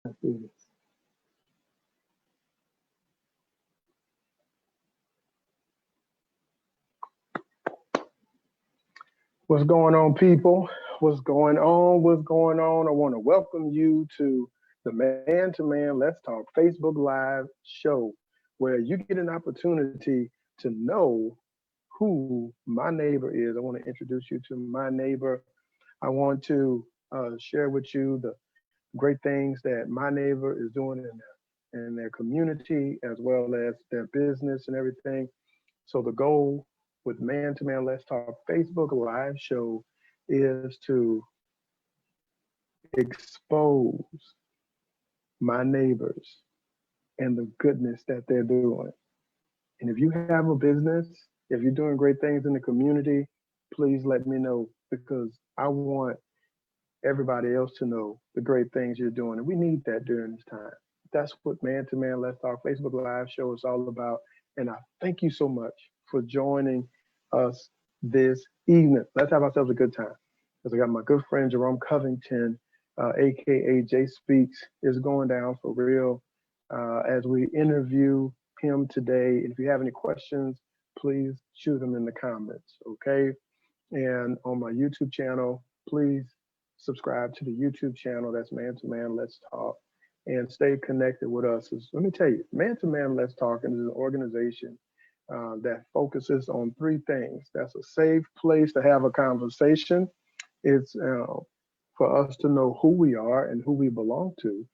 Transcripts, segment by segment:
Let's do this. What's going on, people? What's going on? What's going on? I want to welcome you to the Man to Man Let's Talk Facebook Live show, where you get an opportunity to know who my neighbor is. I want to introduce you to my neighbor. I want to share with you the great things that my neighbor is doing in their community as well as their business and everything. So the goal with Man to Man Let's Talk Facebook Live show is to expose my neighbors and the goodness that they're doing. And if you have a business, if you're doing great things in the community, please let me know because I want everybody else to know the great things you're doing. And we need that during this time. That's what Man to Man Let's Talk Facebook Live show is all about. And I thank you so much for joining us this evening. Let's have ourselves a good time. Because I got my good friend Jerome Covington, aka JSpeaks, is going down for real as we interview him today. If you have any questions, please shoot them in the comments, okay? And on my YouTube channel, please subscribe to the YouTube channel. That's Man to Man Let's Talk, and stay connected with us. Let me tell you, Man to Man Let's Talk is an organization that focuses on three things. That's a safe place to have a conversation. It's for us to know who we are and who we belong to,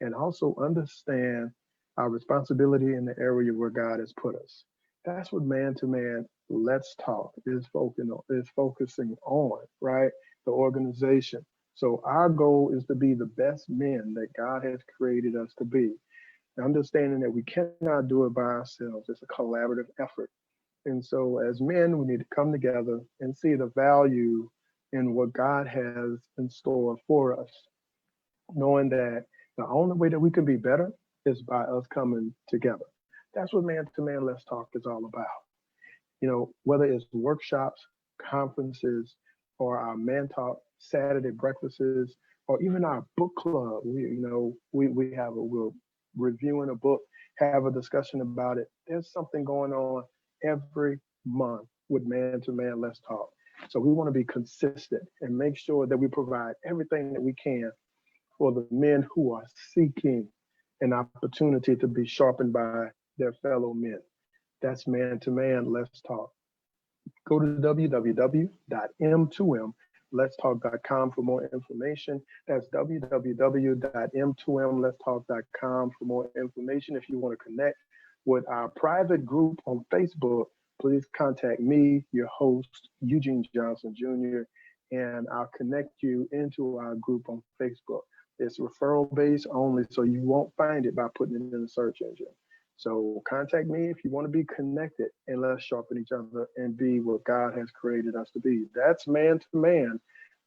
and also understand our responsibility in the area where God has put us. That's what Man to Man Let's Talk is focusing on, right? The organization. So our goal is to be the best men that God has created us to be. Understanding that we cannot do it by ourselves. It's a collaborative effort. And so as men, we need to come together and see the value in what God has in store for us, knowing that the only way that we can be better is by us coming together. That's what Man to Man Let's Talk is all about. Whether it's workshops, conferences, or our Man Talk Saturday breakfasts, or even our book club. We're reviewing a book, have a discussion about it. There's something going on every month with Man to Man Let's Talk. So we want to be consistent and make sure that we provide everything that we can for the men who are seeking an opportunity to be sharpened by their fellow men. That's Man to Man Let's Talk. Go to www.m2mletstalk.com for more information. That's www.m2mletstalk.com for more information. If you want to connect with our private group on Facebook, please contact me, your host, Eugene Johnson Jr., and I'll connect you into our group on Facebook. It's referral based only, so you won't find it by putting it in the search engine. So contact me if you want to be connected, and let's sharpen each other and be what God has created us to be. That's Man to Man.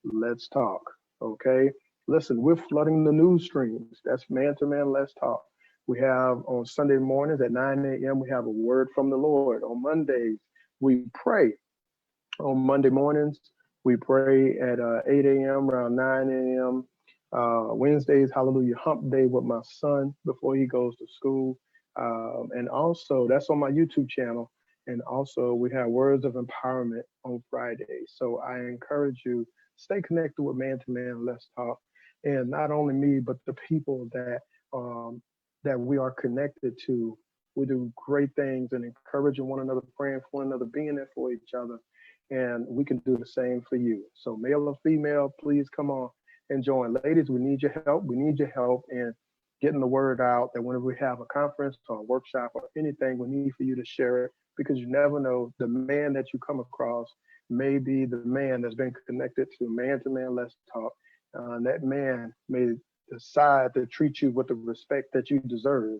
Let's talk. Okay. Listen, we're flooding the news streams. That's Man to Man. Let's talk. We have on Sunday mornings at 9 a.m., we have a word from the Lord. On Mondays, we pray. On Monday mornings, we pray at 8 a.m., around 9 a.m. Wednesdays, Hallelujah Hump Day with my son before he goes to school. And also, that's on my YouTube channel. And also, we have Words of Empowerment on Fridays. So I encourage you, stay connected with Man to Man Let's Talk. And not only me, but the people that we are connected to. We do great things and encouraging one another, praying for one another, being there for each other. And we can do the same for you. So male or female, please come on and join. Ladies, we need your help. We need your help in getting the word out that whenever we have a conference or a workshop or anything, we need for you to share it because you never know the man that you come across may be the man that's been connected to Man Let's Talk. That man may decide to treat you with the respect that you deserve,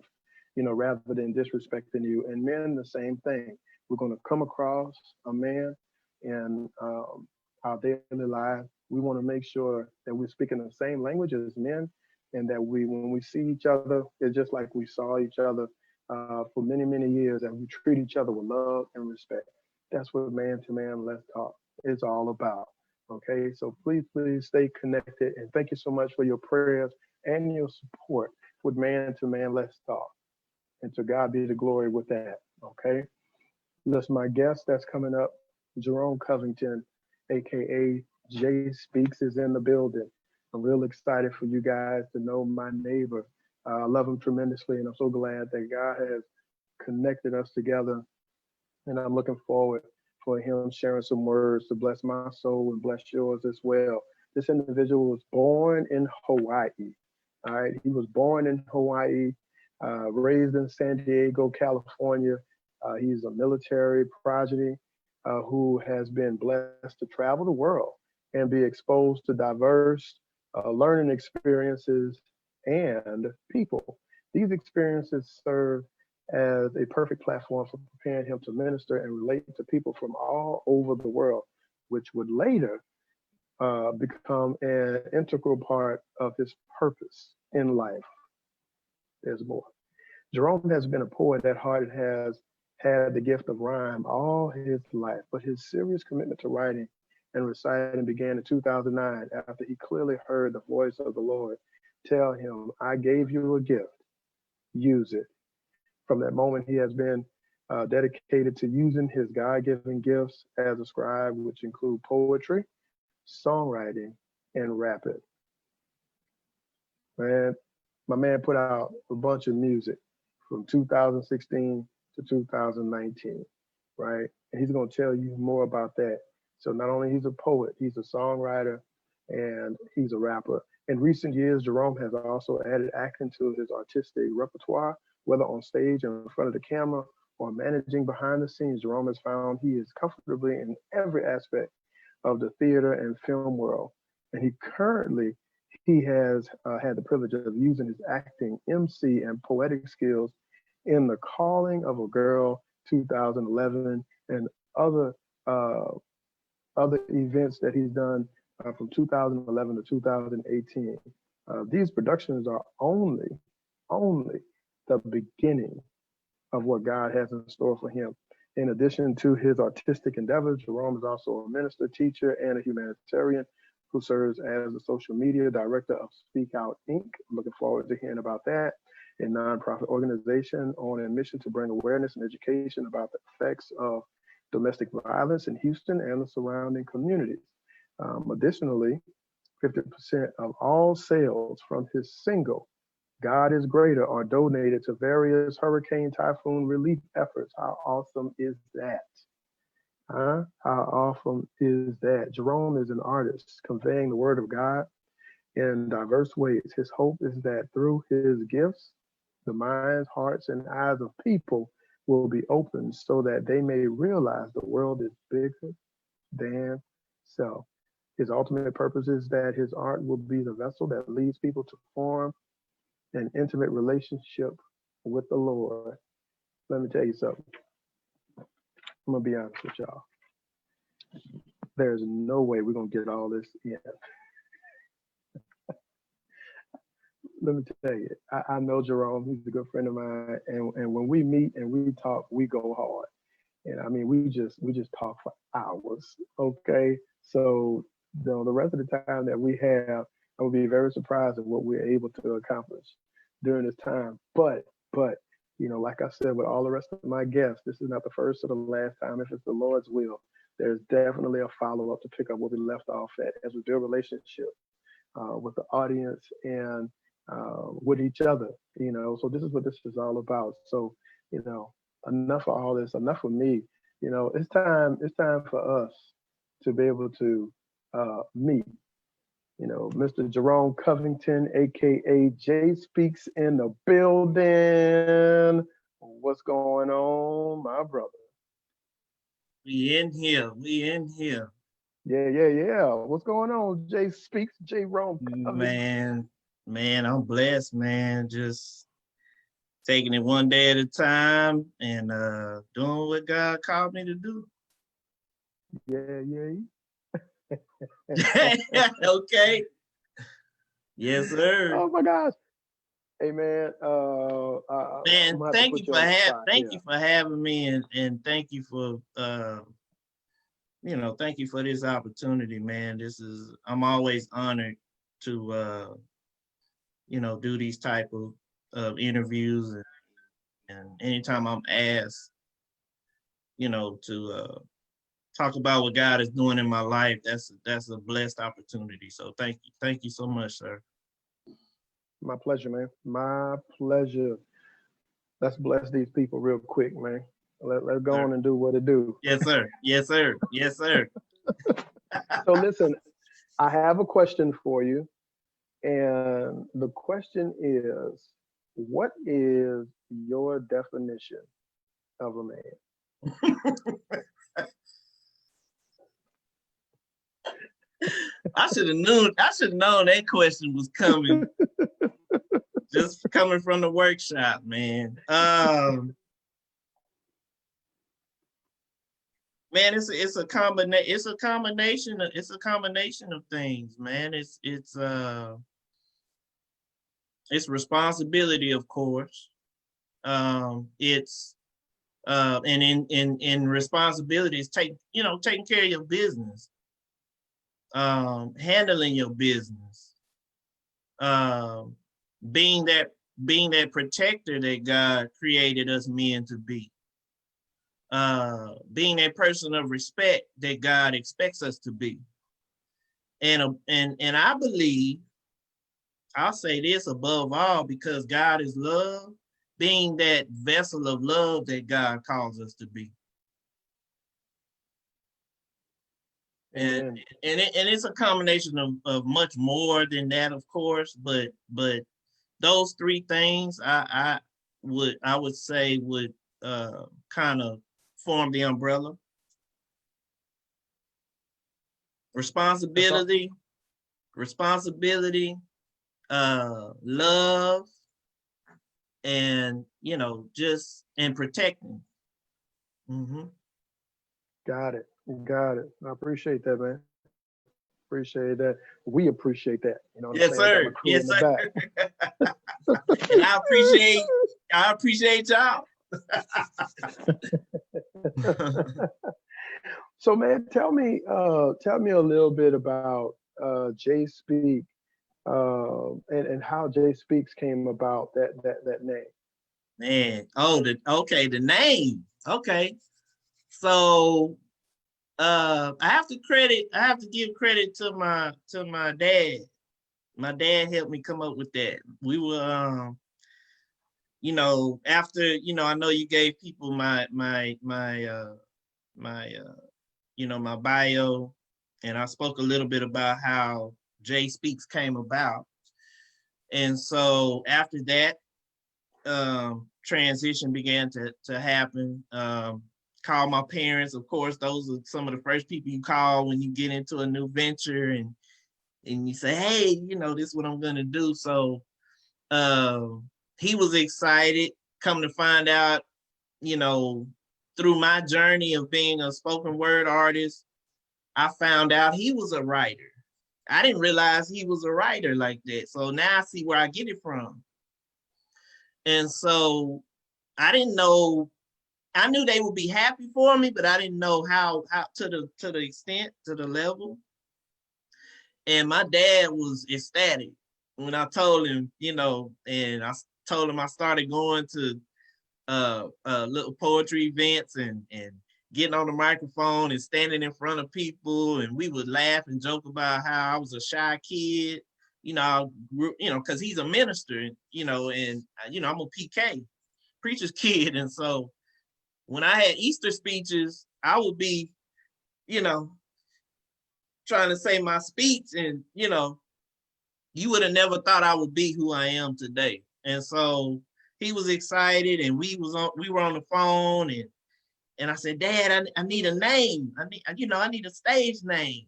rather than disrespecting you. And men, the same thing. We're going to come across a man in our daily life. We want to make sure that we're speaking the same language as men, and that when we see each other, it's just like we saw each other for many, many years, and we treat each other with love and respect. That's what Man to Man Let's Talk is all about. Okay, so please stay connected, and thank you so much for your prayers annual support with Man to Man Let's Talk. And to God be the glory with that. Okay. Listen, my guest that's coming up, Jerome Covington, aka J Speaks, is in the building. I'm real excited for you guys to know my neighbor. I love him tremendously, and I'm so glad that God has connected us together. And I'm looking forward for him sharing some words to bless my soul and bless yours as well. This individual was born in Hawaii. All right, he was born in Hawaii, raised in San Diego, California. He's a military progeny who has been blessed to travel the world and be exposed to diverse learning experiences and people. These experiences serve as a perfect platform for preparing him to minister and relate to people from all over the world, which would later become an integral part of his purpose in life. There's more. Jerome has been a poet at heart and has had the gift of rhyme all his life, but his serious commitment to writing and reciting began in 2009 after he clearly heard the voice of the Lord tell him, I gave you a gift, use it. From that moment, he has been dedicated to using his God-given gifts as a scribe, which include poetry, songwriting, and rapping. Man, my man put out a bunch of music from 2016 to 2019, right? And he's going to tell you more about that. So not only he's a poet, he's a songwriter, and he's a rapper. In recent years, Jerome has also added acting to his artistic repertoire, whether on stage in front of the camera or managing behind the scenes. Jerome has found he is comfortably in every aspect of the theater and film world. And he has had the privilege of using his acting, MC, and poetic skills in The Calling of a Girl 2011 and other events that he's done from 2011 to 2018. These productions are only the beginning of what God has in store for him. In addition to his artistic endeavors, Jerome is also a minister, teacher, and a humanitarian who serves as the social media director of Speak Out Inc. I'm looking forward to hearing about that, a nonprofit organization on a mission to bring awareness and education about the effects of domestic violence in Houston and the surrounding communities. Additionally, 50% of all sales from his single, God is Greater, are donated to various hurricane typhoon relief efforts. How awesome is that? Huh? How awesome is that? Jerome is an artist conveying the word of God in diverse ways. His hope is that through his gifts, the minds, hearts, and eyes of people will be opened so that they may realize the world is bigger than self. His ultimate purpose is that his art will be the vessel that leads people to form an intimate relationship with the Lord. Let me tell you something. I'm gonna be honest with y'all. There's no way we're gonna get all this in. Let me tell you, I know Jerome. He's a good friend of mine, and when we meet and we talk, we go hard. And I mean, we just talk for hours. Okay, so the rest of the time that we have, I will be very surprised at what we're able to accomplish during this time. But like I said, with all the rest of my guests, this is not the first or the last time. If it's the Lord's will, there's definitely a follow-up to pick up where we left off at as we build relationships with the audience and with each other. So this is what this is all about. So enough of all this, enough of me. It's time for us to be able to meet. Mr. Jerome Covington, aka J Speaks, in the building. What's going on, my brother? We in here. Yeah. What's going on, J Speaks, Jerome Covington? Man, I'm blessed, man. Just taking it one day at a time and doing what God called me to do. Yeah. Okay. Yes, sir. Oh my gosh. Hey man, man, thank you for having me, and thank you for thank you for this opportunity, man. I'm always honored to do these type of interviews, and anytime I'm asked, to talk about what God is doing in my life, that's a blessed opportunity. So thank you so much, sir. My pleasure, man. My pleasure. Let's bless these people real quick, man. Let's go on and do what it do. Yes, sir. Yes, sir. Yes, sir. So listen, I have a question for you. And the question is, what is your definition of a man? I should have known that question was coming. Just coming from the workshop, man. Man, it's a combination of things, man. It's responsibility, of course. It's and in responsibility is taking care of your business, handling your business, being that protector that God created us men to be, being that person of respect that God expects us to be. And I believe, I'll say this above all, because God is love, being that vessel of love that God calls us to be. And it's a combination of much more than that, of course, but those three things I would say would kind of form the umbrella. Responsibility, love, and and protecting. Mm-hmm. Got it. I appreciate that, man. Appreciate that. We appreciate that. You know what Yes, I'm saying? sir. Yes, sir. And I appreciate y'all. So, man, tell me a little bit about JSpeak, and how JSpeaks came about that name. Man, the name. Okay. So I have to give credit to my dad. My dad helped me come up with that. We were after, I know you gave people my bio, and I spoke a little bit about how JSpeaks came about. And so after that, transition began to happen. Call my parents, of course. Those are some of the first people you call when you get into a new venture, and you say, hey, this is what I'm gonna do. So he was excited. Come to find out, through my journey of being a spoken word artist, I found out he was a writer. I didn't realize he was a writer like that. So now I see where I get it from. And so I didn't know, I knew they would be happy for me, but I didn't know how to the extent, to the level. And my dad was ecstatic when I told him, and I told him I started going to little poetry events and getting on the microphone and standing in front of people, and we would laugh and joke about how I was a shy kid, because he's a minister, and I'm a PK, preacher's kid. And so when I had Easter speeches, I would be, trying to say my speech, and you would have never thought I would be who I am today. And so he was excited, and we were on the phone, and I said, Dad, I need a name. I need a stage name.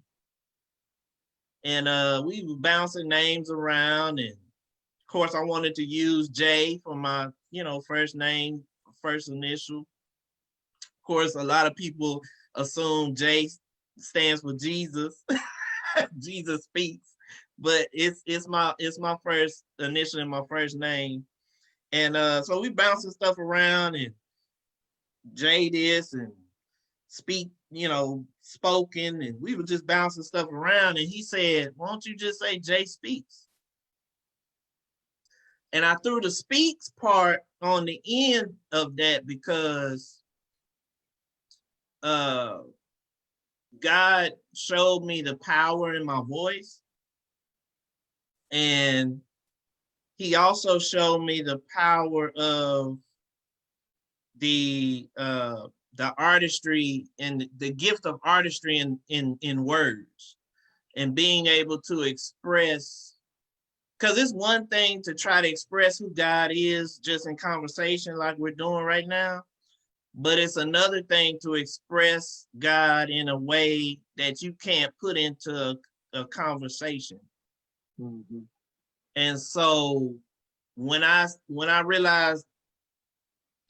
And we were bouncing names around, and of course I wanted to use J for my, first name, first initial. Of course, a lot of people assume J stands for Jesus. Jesus speaks, but it's my first initial and my first name. And so we bouncing stuff around, and J this and speak, spoken, and we were just bouncing stuff around. And he said, why don't you just say JSpeaks? And I threw the speaks part on the end of that because God showed me the power in my voice. And he also showed me the power of the artistry and the gift of artistry in words, and being able to express, because it's one thing to try to express who God is just in conversation like we're doing right now, but it's another thing to express God in a way that you can't put into a conversation. Mm-hmm. And so when I realized,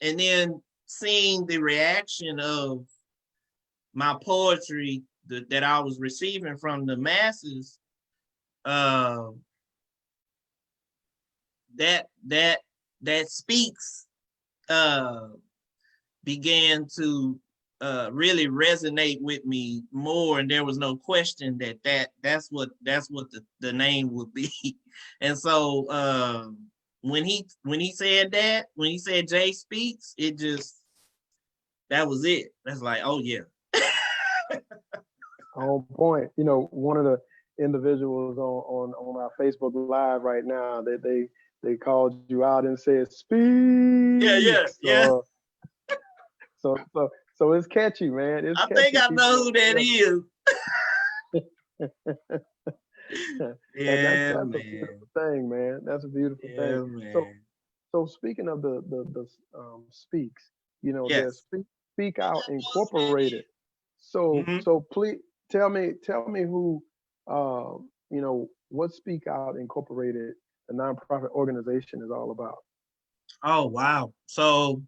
and then seeing the reaction of my poetry that I was receiving from the masses, that speaks began to really resonate with me more, and there was no question that's what the name would be. And so when he said that, when he said Jay Speaks, it just, that was it. That's like, oh yeah. On point. You know, one of the individuals on our Facebook Live right now, that they called you out and said, "Speaks." Yeah. So it's catchy, man. It's I catchy. think I know who that is. And that's Yeah, a man. beautiful thing, man. That's a beautiful Yeah, thing. man. So speaking of the speaks, you know, there's Yes. Speak Out Incorporated. So Mhm. please tell me who, you know, what Speak Out Incorporated, the nonprofit organization, is all about. Oh wow. So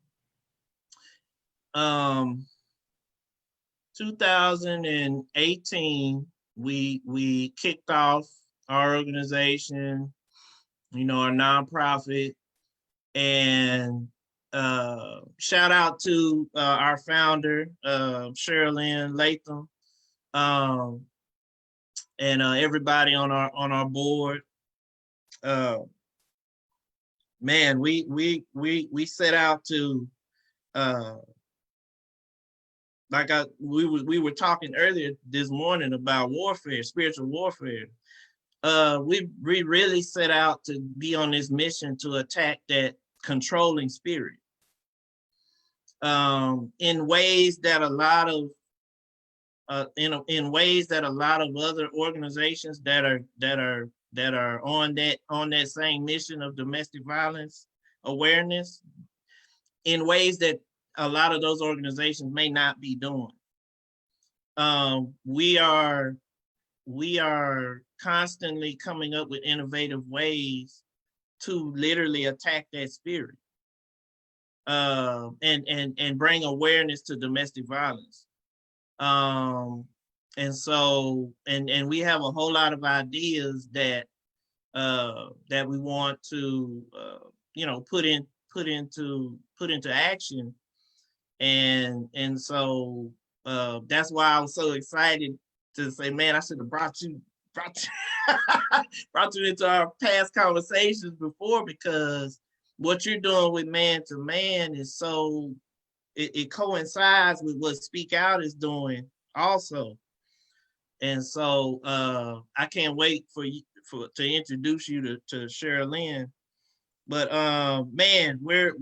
2018, we kicked off our organization, you know, our nonprofit, and shout out to our founder, Sherilyn Latham, um, and everybody on our board. Uh, Man, we set out to we were talking earlier this morning about warfare, spiritual warfare. We really set out to be on this mission to attack that controlling spirit, in ways that a lot of in ways that a lot of other organizations that are on that same mission of domestic violence awareness, in ways that a lot of those organizations may not be doing. We are constantly coming up with innovative ways to literally attack that spirit, and bring awareness to domestic violence. And so we have a whole lot of ideas that we want to put into action. And so that's why I was so excited to say, man, I should have brought you brought you into our past conversations before, because what you're doing with Man to Man is so, it coincides with what Speak Out is doing also. And so I can't wait to introduce you to Sherilyn. But man, we're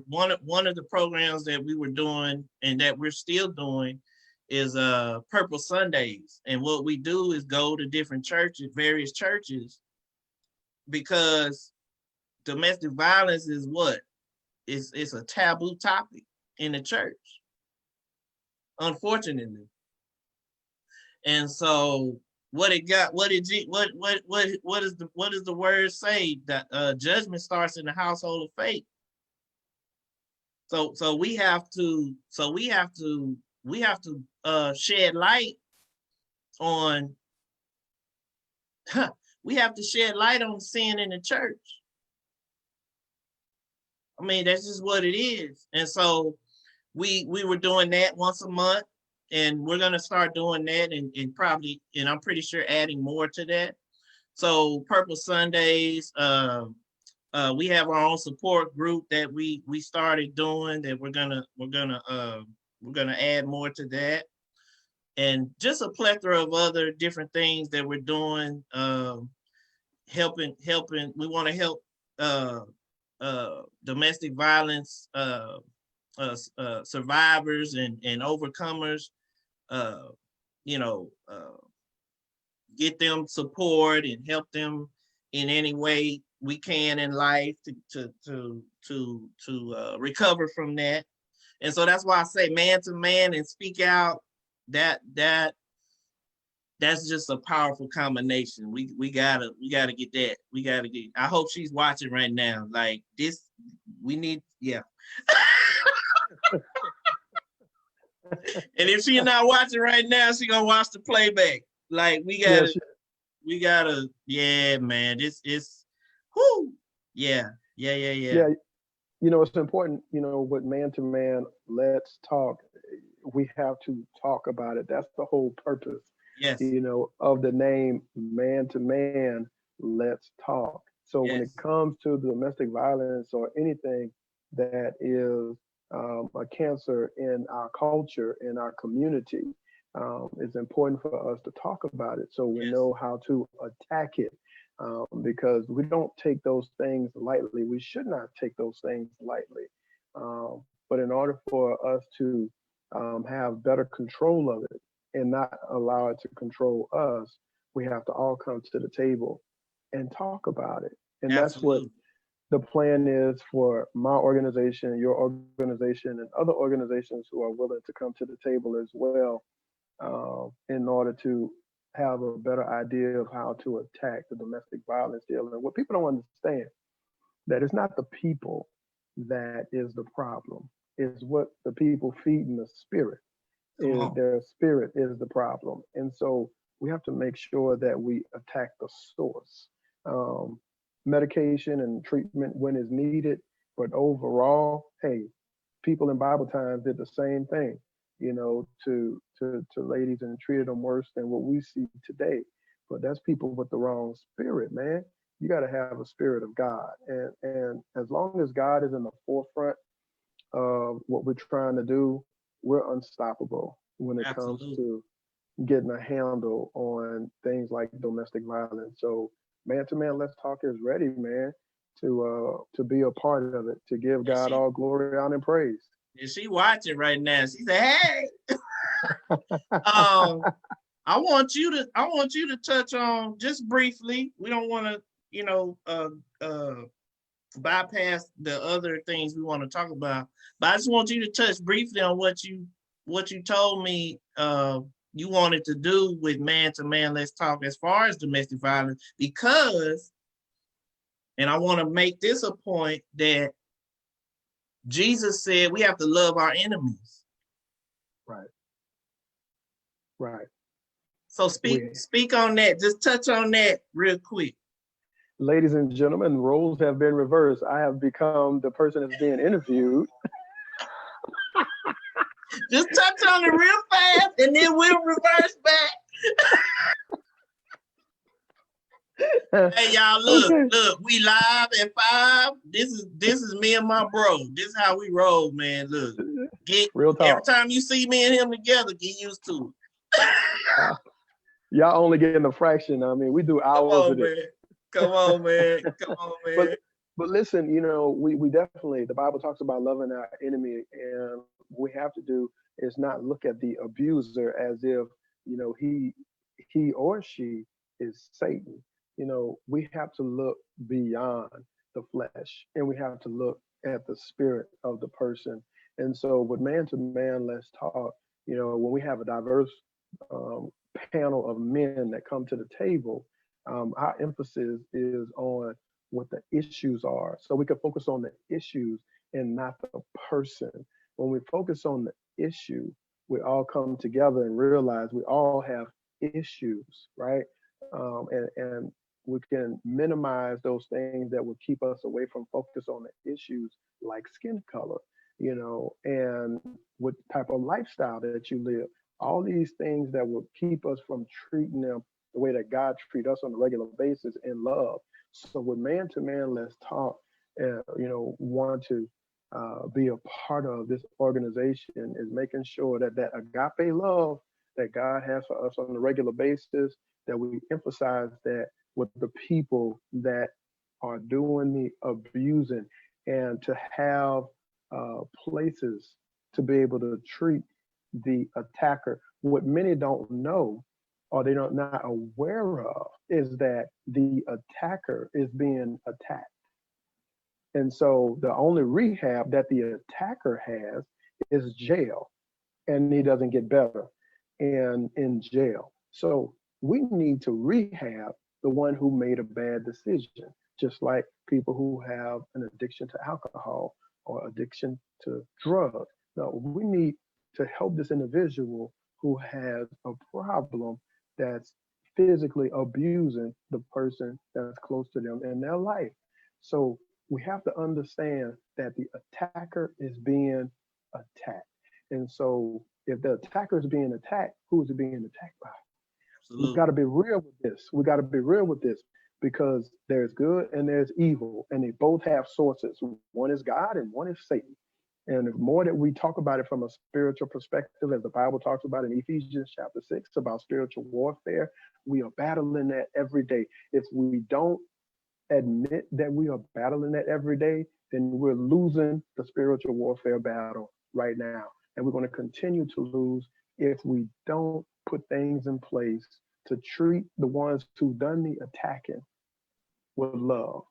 one of the programs that we were doing and that we're still doing is Purple Sundays. And what we do is go to different churches, various churches, because domestic violence is what? It's a taboo topic in the church, unfortunately. And so what does the word say? That judgment starts in the household of faith. So we have to shed light on we have to shed light on sin in the church. I mean, that's just what it is. And so we were doing that once a month, and we're gonna start doing that, and probably, and I'm pretty sure adding more to that. So Purple Sundays, We have our own support group that we started doing that we're gonna add more to that, and just a plethora of other different things that we're doing. Helping. We want to help domestic violence survivors and overcomers. Uh, you know, get them support and help them in any way we can in life to recover from that. And so that's why I say man to man and speak out. That's just a powerful combination. We gotta get that. We gotta get. I hope she's watching right now. Like this, we need. Yeah. And if she's not watching right now, she gonna watch the playback. Like we gotta. Yeah, man. This is. Whoo. Yeah. Yeah, it's important, with man to man, let's talk. We have to talk about it. That's the whole purpose, Yes. of the name man to man, let's talk. So when it Yes. comes to domestic violence or anything that is a cancer in our culture, in our community, it's important for us to talk about it so we Yes. know how to attack it. Because we don't take those things lightly. We should not take those things lightly. But in order for us to have better control of it and not allow it to control us, we have to all come to the table and talk about it. And that's what Absolutely. the plan is for my organization, your organization, and other organizations who are willing to come to the table as well, in order to have a better idea of how to attack the domestic violence deal. And what people don't understand, that it's not the people that is the problem. It's what the people feed in the spirit. Come Is on. their spirit is the problem. And so we have to make sure that we attack the source. Um, Medication and treatment when is needed, but overall, hey, people in Bible times did the same thing, to ladies and treated them worse than what we see today. But that's people with the wrong spirit, man. You got to have a spirit of God, and as long as God is in the forefront of what we're trying to do, we're unstoppable when it comes Absolutely. to getting a handle on things like domestic violence. So man to man, let's talk is ready, man, to be a part of it, to give And God all glory, honor, and praise. she watching right now. She said, "Hey, um, I want you to touch on just briefly. We don't want to, bypass the other things we want to talk about, but I just want you to touch briefly on what you told me you wanted to do with man to man. Let's talk as far as domestic violence, because, and I want to make this a point that Jesus said we have to love our enemies. Right, right. So We, speak on that. Just touch on that real quick. ladies and gentlemen, roles have been reversed. I have become the person that's being interviewed. Just touch on it real fast, and then we'll reverse back. Hey y'all, Okay. look, we live at 5. This is me and my bro. This is how we roll, man. Look, Real every talk. time you see me and him together, get used to it. Uh, y'all only getting a fraction. I mean, we do Come hours of on, this. man. Come on, man. Come on, But man. but listen, we definitely, the Bible talks about loving our enemy, and what we have to do is not look at the abuser as if he or she is Satan. We have to look beyond the flesh, and we have to look at the spirit of the person. And so, with man to man, let's talk. When we have a diverse um, panel of men that come to the table, our emphasis is on what the issues are. So we can focus on the issues and not the person. When we focus on the issue, we all come together and realize we all have issues, right? And we can minimize those things that would keep us away from focus on the issues like skin color, and what type of lifestyle that you live. All these things that will keep us from treating them the way that God treats us on a regular basis in love. So with Man to Man, Let's Talk, want to be a part of this organization is making sure that that agape love that God has for us on a regular basis, that we emphasize that with the people that are doing the abusing, and to have places to be able to treat the attacker. What many don't know or they don't not aware of is that the attacker is being attacked. And so the only rehab that the attacker has is jail, and he doesn't get better and in jail. So we need to rehab the one who made a bad decision, just like people who have an addiction to alcohol or addiction to drugs. No, we need to help this individual who has a problem that's physically abusing the person that's close to them in their life. So we have to understand that the attacker is being attacked. And so if the attacker is being attacked, who is it being attacked by? We've got to be real with this. We got to be real with this because there's good and there's evil, and they both have sources. One is God and one is Satan. And the more that we talk about it from a spiritual perspective, as the Bible talks about in Ephesians chapter 6 about spiritual warfare, we are battling that every day. If we don't admit that we are battling that every day, then we're losing the spiritual warfare battle right now. And we're going to continue to lose if we don't put things in place to treat the ones who done the attacking with love.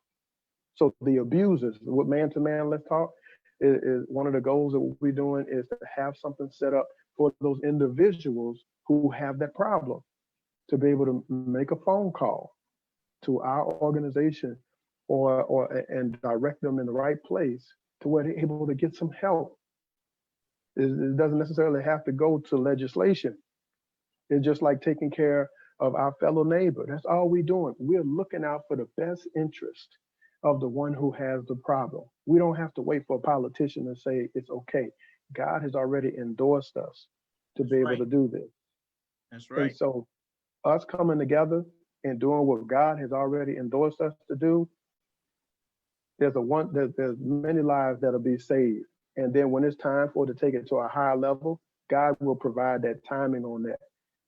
So the abusers, with Man to Man, Let's Talk, is one of the goals that we're doing is to have something set up for those individuals who have that problem, to be able to make a phone call to our organization and direct them in the right place to where they're able to get some help. It doesn't necessarily have to go to legislation. It's just like taking care of our fellow neighbor. That's all we're doing. We're looking out for the best interest of the one who has the problem. We don't have to wait for a politician to say it's okay. God has already endorsed us to be able to do this. That's right. And so us coming together and doing what God has already endorsed us to do, there's many lives that'll be saved. And then when it's time for it to take it to a higher level, God will provide that timing on that.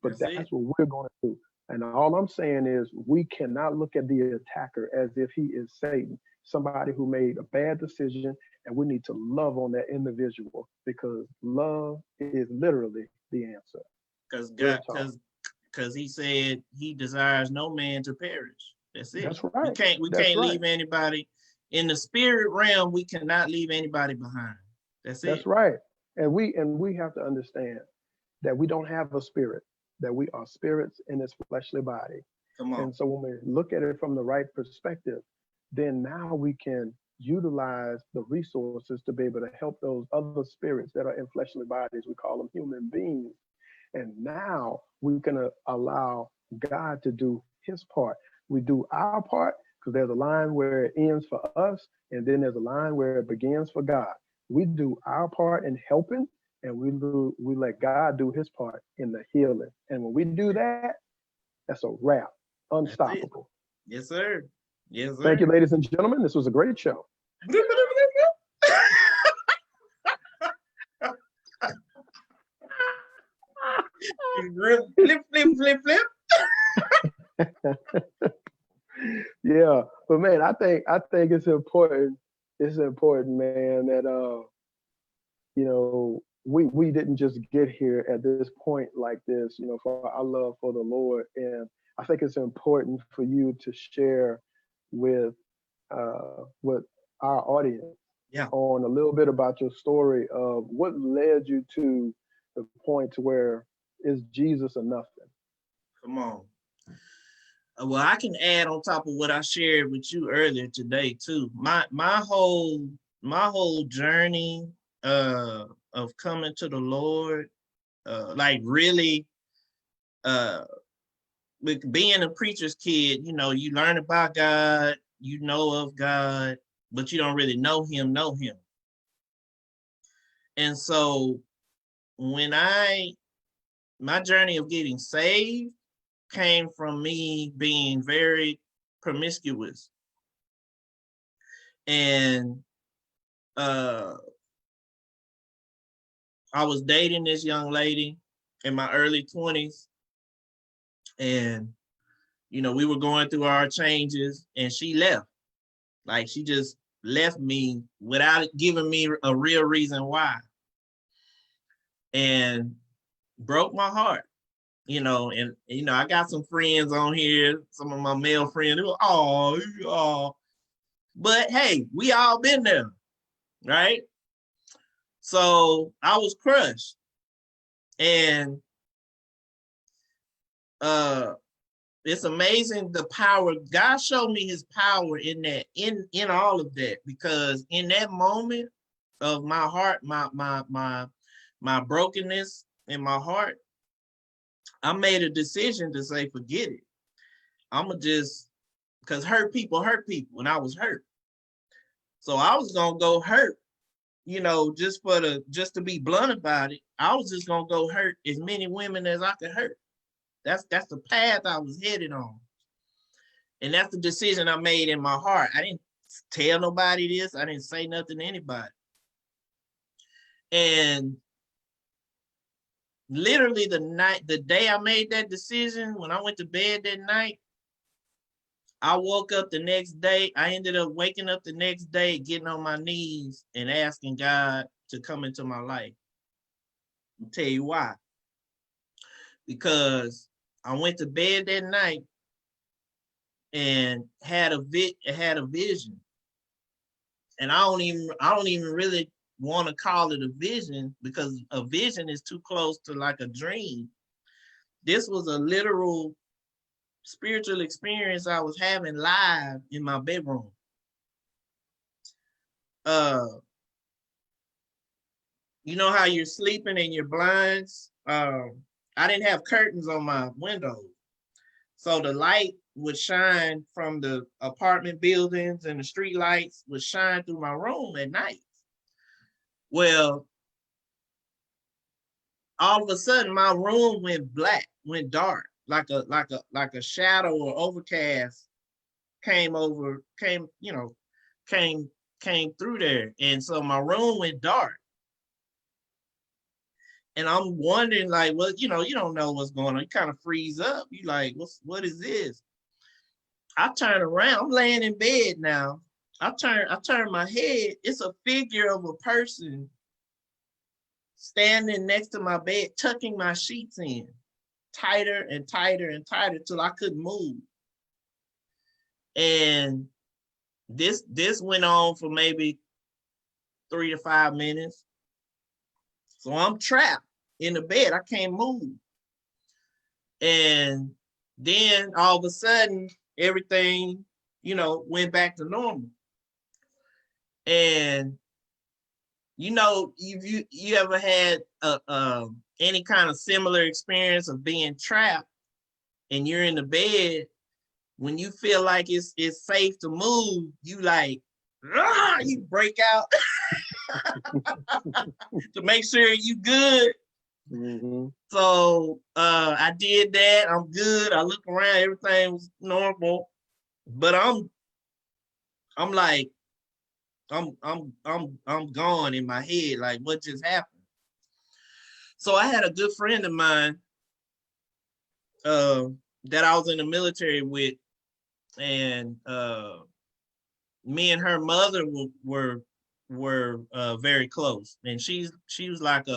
But that's what we're going to do. And all I'm saying is we cannot look at the attacker as if he is Satan, somebody who made a bad decision, and we need to love on that individual because love is literally the answer. Because he said he desires no man to perish. That's it. That's right. We can't leave anybody in the spirit realm. We cannot leave anybody behind. That's it. That's right. And we have to understand that we don't have a spirit, that we are spirits in this fleshly body. Come on. And so when we look at it from the right perspective, then now we can utilize the resources to be able to help those other spirits that are in fleshly bodies. We call them human beings. And now we can allow God to do his part. We do our part because there's a line where it ends for us, and then there's a line where it begins for God. We do our part in helping, and we let God do his part in the healing. And when we do that, that's a wrap. Unstoppable. Yes, sir. Yes, sir. Thank you, ladies and gentlemen. This was a great show. Flip, flip, flip, flip. Yeah, but man, I think it's important. It's important, man, that we didn't just get here at this point like this, for our love for the Lord. And I think it's important for you to share with our audience on a little bit about your story of what led you to the point where is Jesus or nothing? Come on. Well, I can add on top of what I shared with you earlier today too. My whole journey of coming to the Lord, like really, with being a preacher's kid, you learn about God, you know of God, but you don't really know him. And so when my journey of getting saved came from me being very promiscuous And I was dating this young lady in my early 20s. And, we were going through our changes, and she left. Like, she just left me without giving me a real reason why. And broke my heart, and I got some friends on here, some of my male friends, they were, oh. But hey, we all been there, right? So I was crushed. And it's amazing the power. God showed me his power in that, in all of that, because in that moment of my heart, my brokenness in my heart, I made a decision to say, forget it. I'ma just, because hurt people, and I was hurt. So I was gonna go hurt, just to be blunt about it. I was just gonna go hurt as many women as I could hurt. That's the path I was headed on. And that's the decision I made in my heart. I didn't tell nobody this. I didn't say nothing to anybody. And literally the day I made that decision, when I went to bed that night, I woke up the next day. I ended up waking up the next day, getting on my knees and asking God to come into my life. I'll tell you why. Because I went to bed that night and had a vision. And I don't even really want to call it a vision, because a vision is too close to like a dream. This was a literal spiritual experience I was having live in my bedroom. You know how you're sleeping and your blinds? I didn't have curtains on my windows. So the light would shine from the apartment buildings, and the street lights would shine through my room at night. Well, all of a sudden my room went dark, like a shadow or overcast came through there. And so my room went dark. And I'm wondering, like, well, you don't know what's going on. You kind of freeze up. You like, what is this? I turn around. I'm laying in bed now. I turn my head. It's a figure of a person standing next to my bed, tucking my sheets in tighter and tighter and tighter till I couldn't move. And this went on for maybe 3 to 5 minutes. So I'm trapped in the bed. I can't move. And then all of a sudden, everything, went back to normal. And you ever had any kind of similar experience of being trapped, and you're in the bed, when you feel like it's safe to move, you like, you break out to make sure you good. Mm-hmm. So I did that. I'm good. I look around, everything was normal, but I'm like, I'm gone in my head. Like, what just happened? So I had a good friend of mine that I was in the military with, and me and her mother were very close. And she was like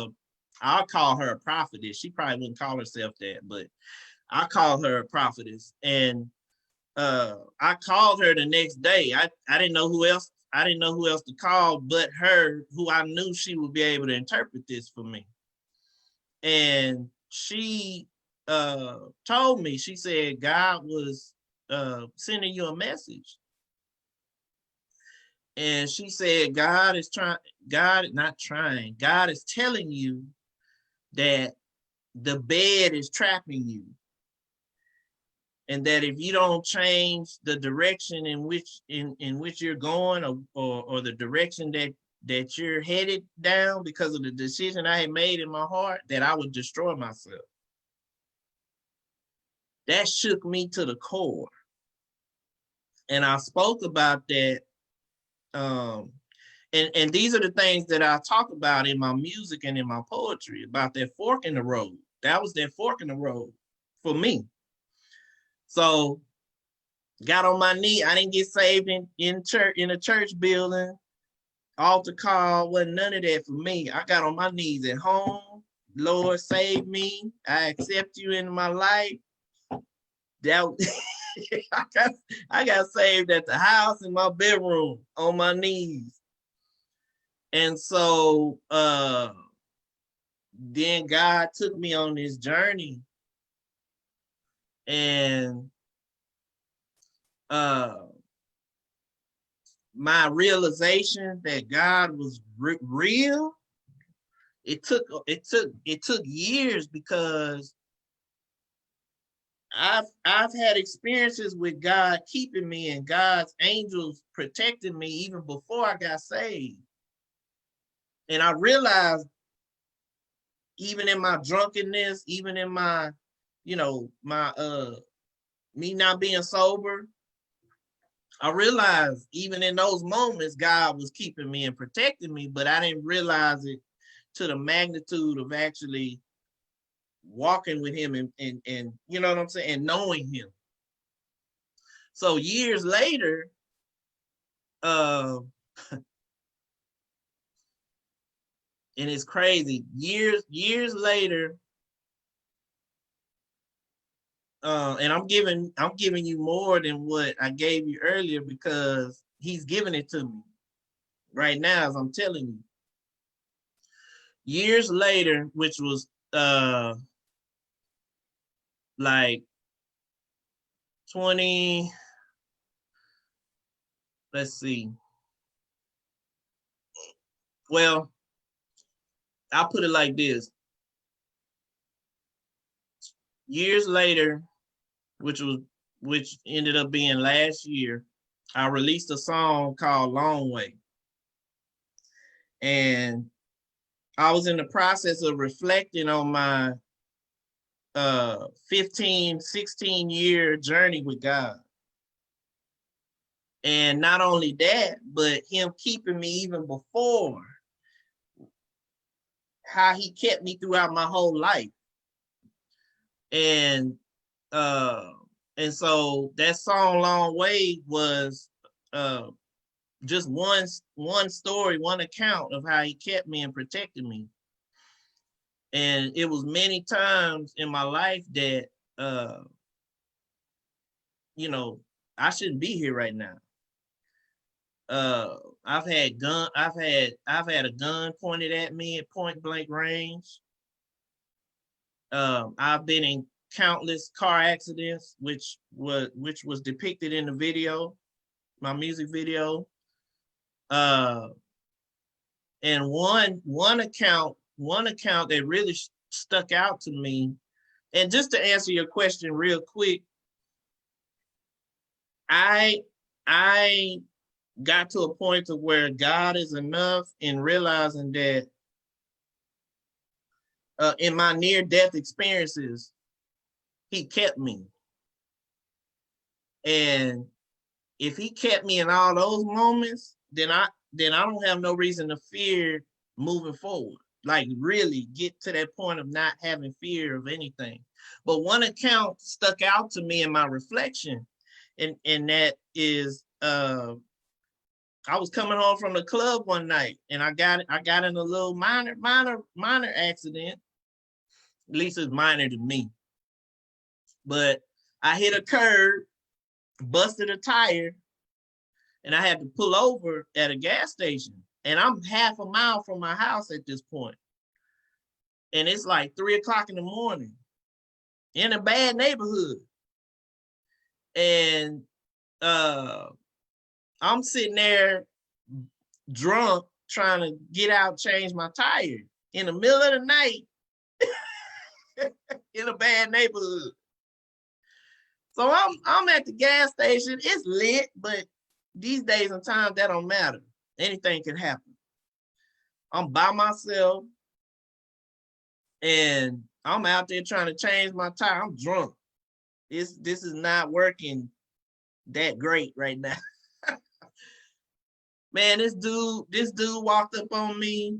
I'll call her a prophetess. She probably wouldn't call herself that, but I call her a prophetess. And I called her the next day. I didn't know who else. I didn't know who else to call but her, who I knew she would be able to interpret this for me. And she told me, she said, God was sending you a message. And she said, God is telling you that the bed is trapping you. And that if you don't change the direction in which you're going, or the direction that you're headed down because of the decision I had made in my heart, that I would destroy myself. That shook me to the core. And I spoke about that And these are the things that I talk about in my music and in my poetry, about that fork in the road. That was that fork in the road for me. So got on my knee. I didn't get saved in church, in a church building, altar call, wasn't none of that for me. I got on my knees at home. Lord, save me. I accept you in my life. That I got saved at the house, in my bedroom, on my knees. And so then God took me on this journey, and my realization that God was real, it took years, because I've had experiences with God keeping me and God's angels protecting me even before I got saved. And I realized, even in my drunkenness, even in my, my me not being sober, I realized even in those moments, God was keeping me and protecting me, but I didn't realize it to the magnitude of actually walking with him and you know what I'm saying, and knowing him. So years later, and it's crazy, years later, and I'm giving you more than what I gave you earlier, because he's giving it to me right now as I'm telling you. Years later, which was like 20, let's see. Well, I'll put it like this. Years later, which ended up being last year, I released a song called Long Way. And I was in the process of reflecting on my 15, 16 year journey with God. And not only that, but him keeping me even before, how he kept me throughout my whole life. And so that song Long Way was just one story, one account of how he kept me and protected me. And it was many times in my life that I shouldn't be here right now. I've had a gun pointed at me at point blank range. I've been in countless car accidents, which was depicted in the video, my music video. And one account that really stuck out to me, and just to answer your question real quick, I got to a point to where God is enough in realizing that in my near-death experiences, he kept me. And if he kept me in all those moments, then I don't have no reason to fear moving forward. Like really get to that point of not having fear of anything. But one account stuck out to me in my reflection, and that is I was coming home from the club one night, and I got in a little minor accident. At least it's minor to me. But I hit a curb, busted a tire, and I had to pull over at a gas station. And I'm half a mile from my house at this point. And it's like 3 o'clock in the morning in a bad neighborhood. And I'm sitting there drunk, trying to get out, change my tire in the middle of the night in a bad neighborhood. So I'm at the gas station. It's lit, but these days and times that don't matter. Anything can happen. I'm by myself, and I'm out there trying to change my tire. I'm drunk. This is not working that great right now. Man, this dude walked up on me,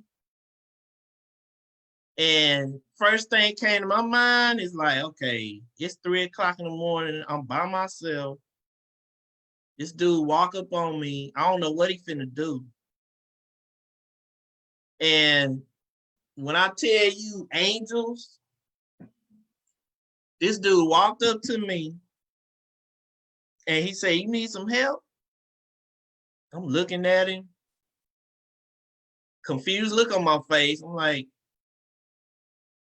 and first thing came to my mind is like, okay, it's 3 o'clock in the morning. I'm by myself. This dude walk up on me. I don't know what he finna do. And when I tell you angels, this dude walked up to me and he said, "You need some help?" I'm looking at him, confused look on my face. I'm like,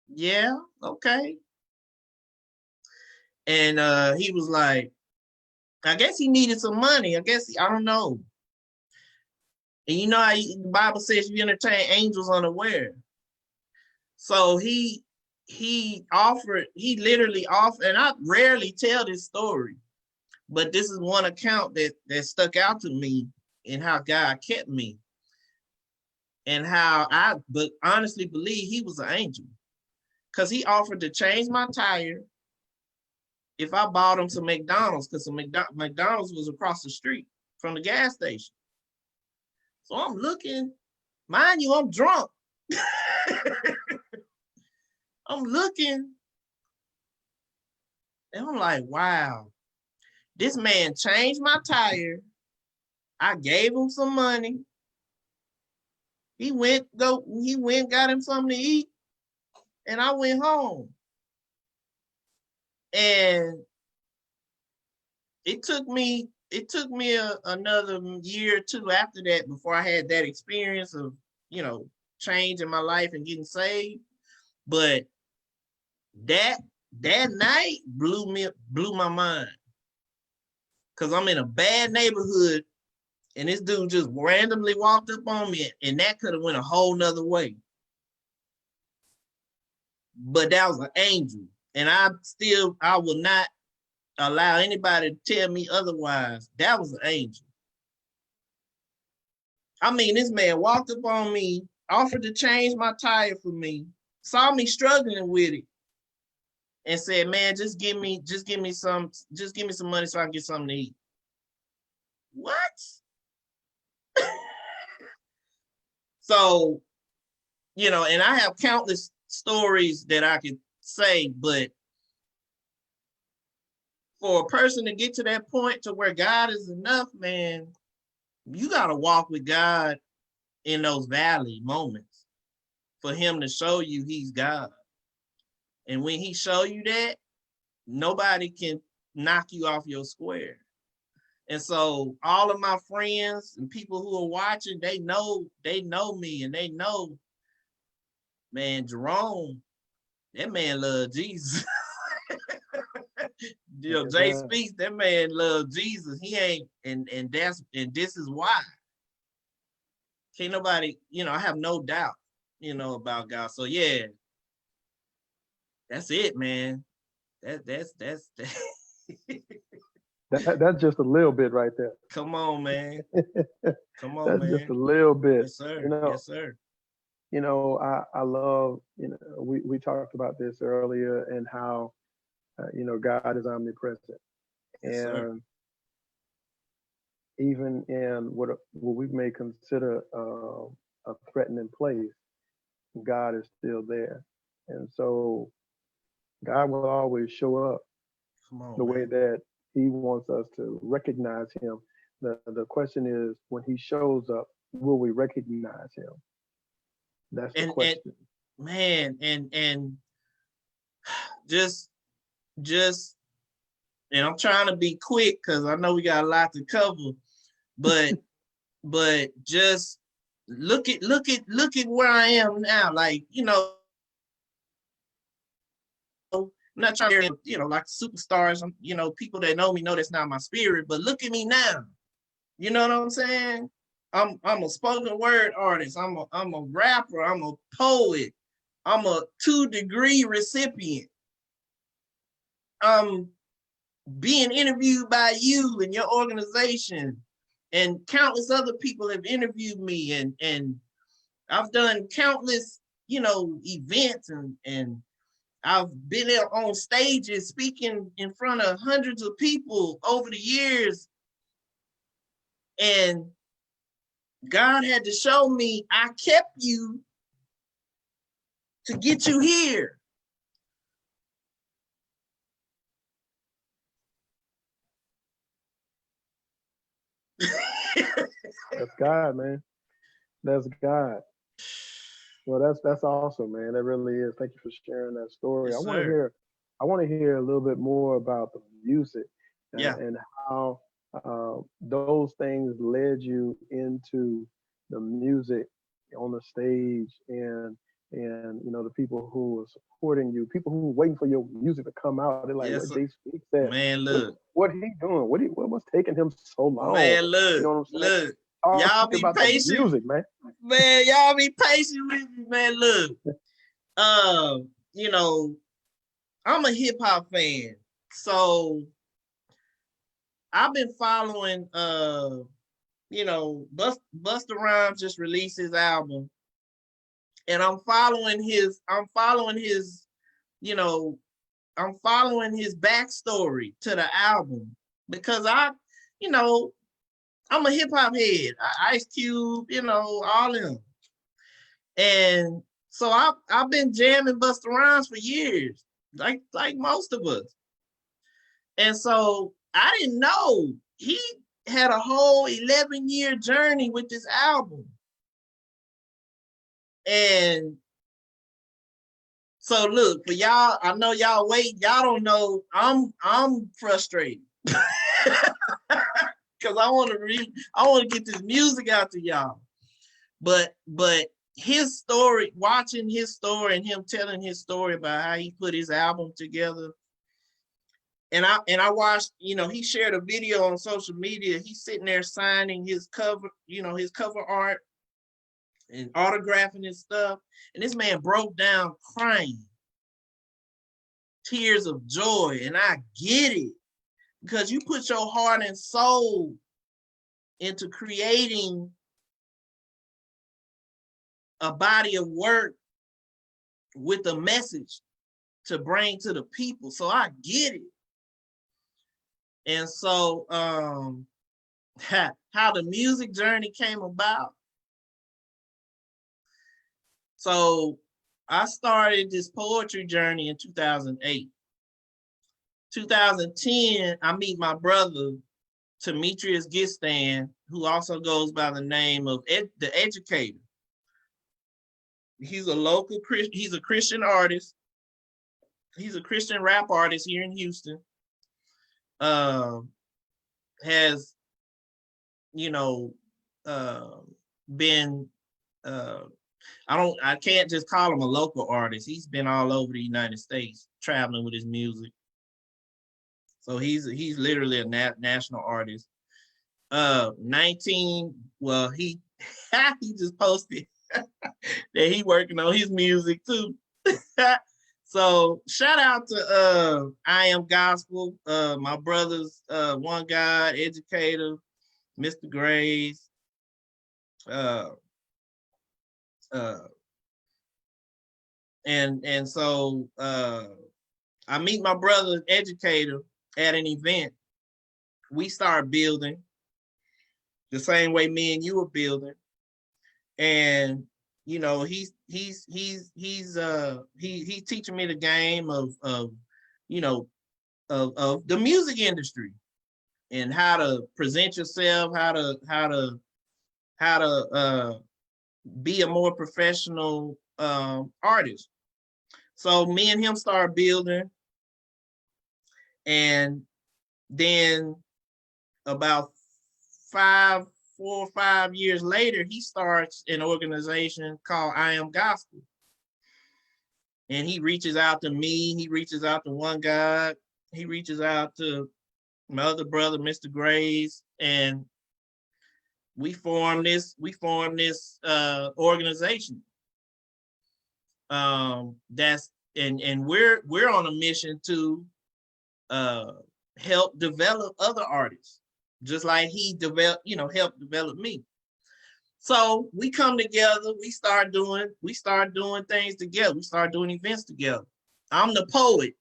yeah, okay. And he was like, I guess he needed some money. I don't know. And you know how the Bible says you entertain angels unaware. So he literally offered, and I rarely tell this story, but this is one account that stuck out to me in how God kept me and how I honestly believe he was an angel. Because he offered to change my tire if I bought him some McDonald's, because McDonald's was across the street from the gas station. So I'm looking, mind you, I'm drunk. I'm looking, and I'm like, wow, this man changed my tire. I gave him some money. He went, got him something to eat, and I went home. And it took me another year or two after that before I had that experience of, change in my life and getting saved. But that night blew my mind. Cause I'm in a bad neighborhood and this dude just randomly walked up on me, and that could have went a whole nother way. But that was an angel. And I will not allow anybody to tell me otherwise. That was an angel. I mean, this man walked up on me, offered to change my tire for me, saw me struggling with it, and said, "Man, just give me some money so I can get something to eat." What? So, and I have countless stories that I could say, but for a person to get to that point to where God is enough, man, you got to walk with God in those valley moments for him to show you he's God. And when he show you that, nobody can knock you off your square. And so all of my friends and people who are watching, they know me, and they know, man, Jerome, that man loved Jesus. JSpeaks, that man loved Jesus. He ain't, and this is why. Can't nobody, I have no doubt, about God. So yeah, that's it, man. That's That's just a little bit right there. Come on, man. Come on, that's man. Just a little bit. Yes, sir. Yes, sir. I love, we talked about this earlier, and how, God is omnipresent. Yes, and sir. Even in what we may consider a threatening place, God is still there. And so God will always show up the way that he wants us to recognize him. The question is, when he shows up, will we recognize him? That's the question. And just and I'm trying to be quick because I know we got a lot to cover, but just look at where I am now. Like, I'm not trying to, like superstars, people that know me know that's not my spirit, but look at me now. You know what I'm saying? I'm a spoken word artist. I'm a rapper. I'm a poet. I'm a 2-degree recipient. I'm being interviewed by you and your organization, and countless other people have interviewed me, and I've done countless, events, and I've been on stages speaking in front of hundreds of people over the years. And God had to show me I kept you to get you here. That's God, man. That's God. Well, that's awesome, man. That really is. Thank you for sharing that story. Yes, sir. I want to hear a little bit more about the music Yeah. and how those things led you into the music on the stage and you know the people who are supporting you, people who are waiting for your music to come out. They're like, Yes, what sir. Jay Speaks said. Man, look. What he doing? What was taking him so long? Man, You look. know what I'm saying? Look. Talk to Y'all me be about the patient. music, man. Man, y'all be patient with me, man. Look. You know, I'm a hip hop fan. So I've been following you know, Busta Rhymes just released his album. And you know, I'm following his backstory to the album because you know, I'm a hip hop head. Ice Cube, you know, all of them. And so I've been jamming Busta Rhymes for years, like most of us. And so I didn't know he had a whole 11-year journey with this album. And so look, for y'all, I know y'all wait, y'all don't know. I'm frustrated. Cause I want to get this music out to y'all. But his story, watching his story and him telling his story about how he put his album together. And I watched, you know, he shared a video on social media. He's sitting there signing his cover, you know, his cover art and autographing his stuff. And this man broke down crying, tears of joy. And I get it because you put your heart and soul into creating a body of work with a message to bring to the people. So I get it. And so how the music journey came about. So I started this poetry journey in 2008. 2010, I meet my brother, Demetrius Gistan, who also goes by the name of The Educator. He's a local Christian, he's a Christian artist. He's a Christian rap artist here in Houston. Has, you know, been I can't just call him a local artist. He's been all over the United States traveling with his music. So he's literally a national artist. 19, well, he he just posted that he working on his music too. So shout out to I Am Gospel, my brothers, One God, Educator, Mr. Graves, and so I meet my brother Educator at an event. We start building the same way me and you were building, and you know he's teaching me the game of you know of the music industry and how to present yourself, how to be a more professional artist. So me and him started building, and then about 4 or 5 years later, he starts an organization called I Am Gospel. And he reaches out to me, he reaches out to One God, he reaches out to my other brother, Mr. Graves, and we formed this organization. That's and we're on a mission to help develop other artists, just like he helped develop me. So we come together, we start doing things together, we start doing events together. I'm the poet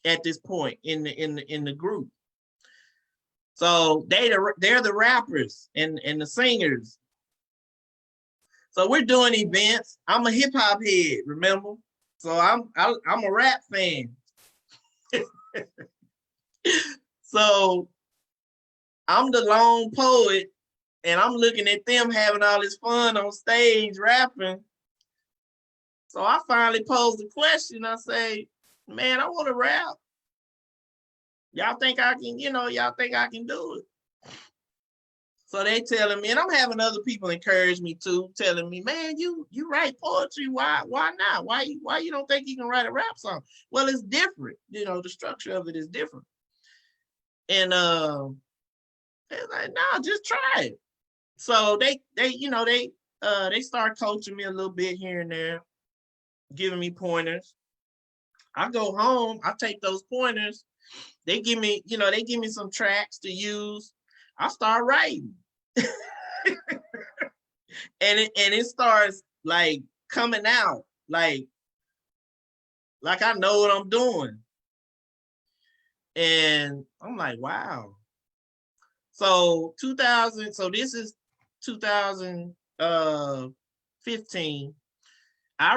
at this point in the group. So they're the rappers and the singers. So we're doing events. I'm a hip hop head, remember? So I'm a rap fan. So I'm the lone poet, and I'm looking at them having all this fun on stage rapping. So I finally posed the question. I say, man, I want to rap. Y'all think I can, y'all think I can do it? So they telling me, and I'm having other people encourage me too, telling me, man, you write poetry. Why not? Why you don't think you can write a rap song? Well, it's different. The structure of it is different. And they're like, nah, just try it. So they start coaching me a little bit here and there, giving me pointers. I go home, I take those pointers. They give me some tracks to use. I start writing. and it starts like coming out like I know what I'm doing. And I'm like, wow. So this is 2015. I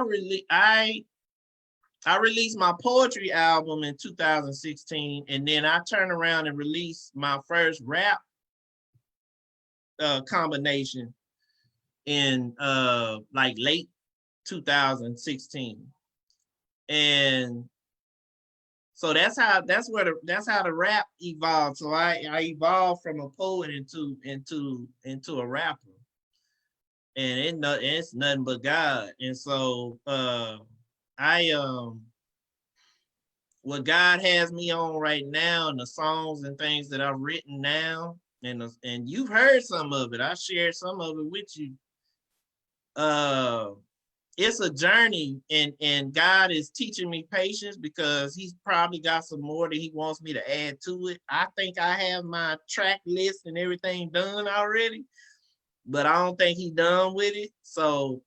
released my poetry album in 2016, and then I turned around and released my first rap combination in like late 2016. And so that's how the rap evolved. So I evolved from a poet into a rapper. And it's nothing but God. And so what God has me on right now, and the songs and things that I've written now, and you've heard some of it. I shared some of it with you. It's a journey, and God is teaching me patience, because he's probably got some more that he wants me to add to it. I think I have my track list and everything done already, but I don't think he's done with it. So,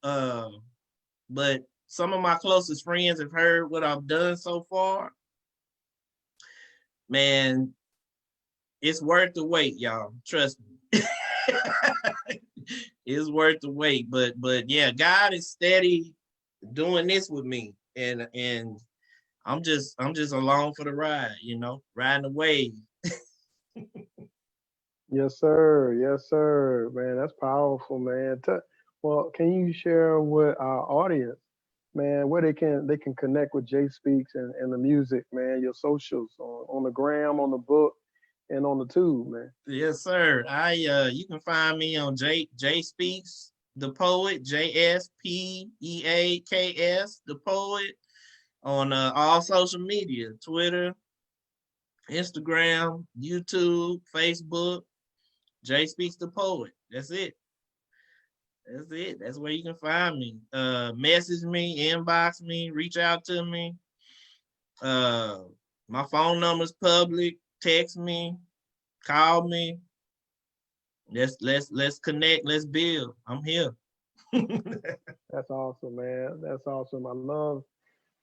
but some of my closest friends have heard what I've done so far. Man, it's worth the wait, y'all. Trust me. It's worth the wait. But yeah, God is steady doing this with me. And I'm just along for the ride, riding the wave. Yes, sir. Yes, sir. Man, that's powerful, man. Well, can you share with our audience, man, where they can connect with JSpeaks and the music, man, your socials on the gram, on the book, and on the tube, man. Yes, sir. You can find me on JSpeaks, the poet, JSPEAKS, the poet, on all social media, Twitter, Instagram, YouTube, Facebook. JSpeaks, the poet. That's it. That's where you can find me. Message me, inbox me, reach out to me. My phone number's public. Text me, call me. Let's connect. Let's build. I'm here. That's awesome, man. That's awesome. I love,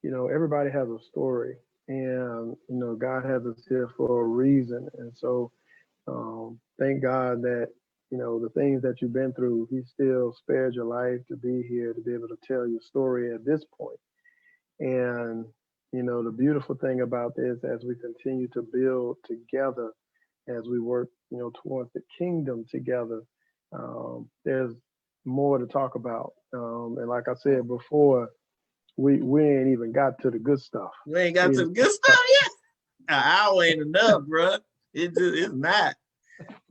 everybody has a story, and God has us here for a reason, and so thank God that the things that you've been through, He still spared your life to be here to be able to tell your story at this point. And the beautiful thing about this, as we continue to build together, as we work towards the kingdom together, there's more to talk about. And like I said before, we ain't even got to the good stuff. We ain't got to the good stuff yet. An hour ain't enough, bro. It's not.